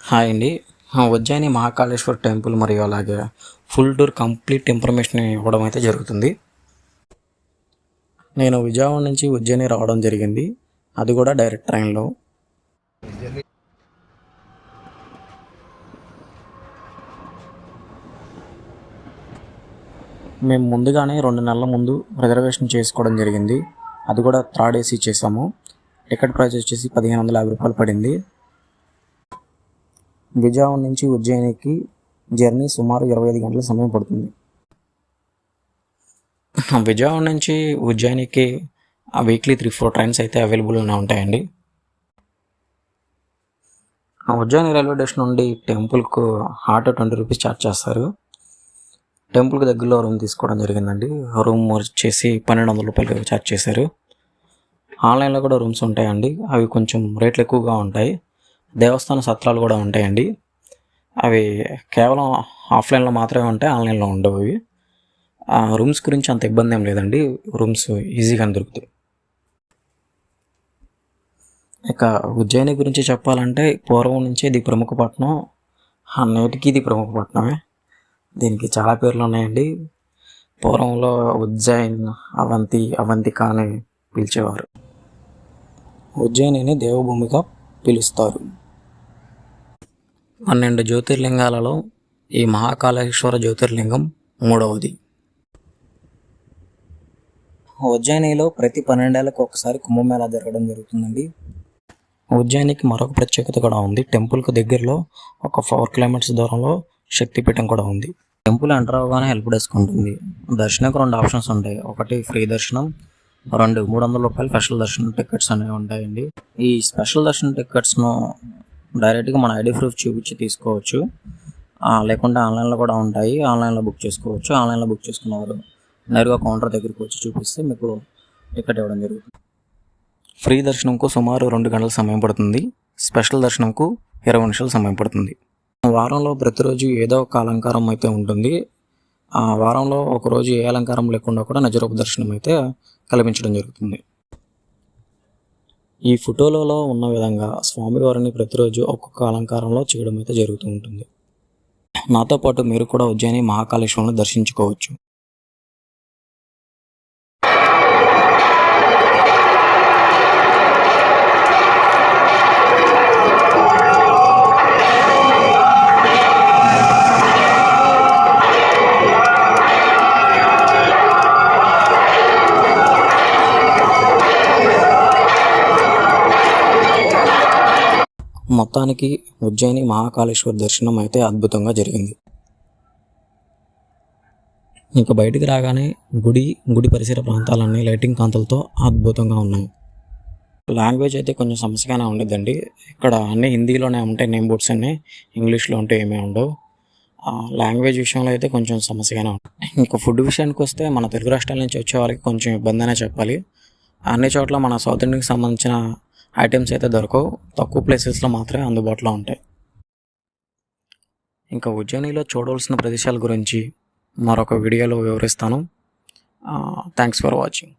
Hi అండి. Ujjaini Mahakaleshwar temple మరియు అలాగే ఫుల్ టూర్ కంప్లీట్ ఇన్ఫర్మేషన్ ఇవ్వడం అయితే జరుగుతుంది. నేను విజయవాడ నుంచి ఉజ్జయిని రావడం జరిగింది, అది కూడా డైరెక్ట్ ట్రైన్లో. మేము ముందుగానే 2 నెలల ముందు రిజర్వేషన్ చేసుకోవడం జరిగింది, అది కూడా థర్డ్ ఏసీ చేసాము. టికెట్ ప్రైస్ వచ్చేసి 1550 రూపాయలు పడింది. విజయవాడ నుంచి ఉజ్జయినికి జర్నీ సుమారు 25 గంటల సమయం పడుతుంది. విజయవాడ నుంచి ఉజ్జయినికి వీక్లీ 3-4 ట్రైన్స్ అయితే అవైలబుల్గా ఉంటాయండి. ఉజ్జయిని రైల్వే స్టేషన్ నుండి టెంపుల్కు ఆటో 20 రూపీస్ ఛార్జ్ చేస్తారు. టెంపుల్కి దగ్గరలో రూమ్ తీసుకోవడం జరిగిందండి. రూమ్ వచ్చేసి 1200 రూపాయలు ఛార్జ్ చేశారు. ఆన్లైన్లో కూడా రూమ్స్ ఉంటాయండి, అవి కొంచెం రేట్లు ఎక్కువగా ఉంటాయి. దేవస్థాన సత్రాలు కూడా ఉంటాయండి, అవి కేవలం ఆఫ్లైన్లో మాత్రమే ఉంటాయి, ఆన్లైన్లో ఉండవు. అవి రూమ్స్ గురించి అంత ఇబ్బంది ఏం లేదండి, రూమ్స్ ఈజీగా దొరుకుతాయి. ఇక ఉజ్జయిని గురించి చెప్పాలంటే పూర్వం నుంచి ఇది ప్రముఖ పట్టణం, నేటికి ఇది ప్రముఖ పట్టణమే. దీనికి చాలా పేర్లు ఉన్నాయండి. పూర్వంలో ఉజ్జయిన్, అవంతిక అని పిలిచేవారు. ఉజ్జయినిని దేవభూమిగా పిలుస్తారు. 12 జ్యోతిర్లింగాలలో ఈ మహాకాళేశ్వర జ్యోతిర్లింగం 3వది. ఉజ్జయినిలో ప్రతి 12 ఏళ్ళకు ఒకసారి కుంభమేళా జరగడం జరుగుతుందండి. ఉజ్జయినికి మరొక ప్రత్యేకత కూడా ఉంది. టెంపుల్కు దగ్గరలో ఒక 4 కిలోమీటర్స్ దూరంలో శక్తిపీఠం కూడా ఉంది. టెంపుల్ ఎంటర్ అవగానే హెల్ప్ డెస్క్ ఉంటుంది. దర్శనంకు 2 ఆప్షన్స్ ఉంటాయి. ఒకటి ఫ్రీ దర్శనం, 2 300 రూపాయలు స్పెషల్ దర్శనం టికెట్స్ అనేవి ఉంటాయండి. ఈ స్పెషల్ దర్శనం టికెట్స్ను డైరెక్ట్గా మన ఐడి ప్రూఫ్ చూపించి తీసుకోవచ్చు, లేకుంటే ఆన్లైన్లో కూడా ఉంటాయి, ఆన్లైన్లో బుక్ చేసుకోవచ్చు. ఆన్లైన్లో బుక్ చేసుకున్నవారు నేరుగా కౌంటర్ దగ్గరికి వచ్చి చూపిస్తే మీకు టికెట్ ఇవ్వడం జరుగుతుంది. ఫ్రీ దర్శనంకు సుమారు 2 గంటల సమయం పడుతుంది, స్పెషల్ దర్శనంకు 20 నిమిషాల సమయం పడుతుంది. వారంలో ప్రతిరోజు ఏదో ఒక అలంకారం అయితే ఉంటుంది. ఆ వారంలో ఒకరోజు ఏ అలంకారం లేకుండా కూడా నిజరూప దర్శనం అయితే కల్పించడం జరుగుతుంది. ఈ ఫోటోలలో ఉన్న విధంగా స్వామివారిని ప్రతిరోజు ఒక్కొక్క అలంకారంలో చేయడం అయితే జరుగుతూ ఉంటుంది. నాతో పాటు మీరు కూడా ఉజ్జయిని మహాకాళేశ్వరుని దర్శించుకోవచ్చు. మొత్తానికి ఉజ్జయిని మహాకాళేశ్వర దర్శనం అయితే అద్భుతంగా జరిగింది. ఇంకా బయటికి రాగానే గుడి పరిసర ప్రాంతాలన్నీ లైటింగ్ కాంతులతో అద్భుతంగా ఉన్నాయి. లాంగ్వేజ్ అయితే కొంచెం సమస్యగానే ఉండదండి. ఇక్కడ అన్నీ హిందీలోనే ఉంటాయి, నేమ్ బోర్డ్స్ అన్నీ ఇంగ్లీష్లో ఉంటే ఏమీ ఉండవు. లాంగ్వేజ్ విషయంలో అయితే కొంచెం సమస్యగానే ఉంటుంది. ఇంకా ఫుడ్ విషయానికి వస్తే మన తెలుగు రాష్ట్రాల నుంచి వచ్చే వారికి కొంచెం ఇబ్బంది అనే చెప్పాలి. అన్ని చోట్ల మన సౌత్ ఇండియాకి సంబంధించిన ఐటమ్స్ అయితే దొరకవు, తక్కువ ప్లేసెస్లో మాత్రమే అందుబాటులో ఉంటాయి. ఇంకా ఉజ్జయినిలో చూడవలసిన ప్రదేశాల గురించి మరొక వీడియోలో వివరిస్తాను. Thanks for watching.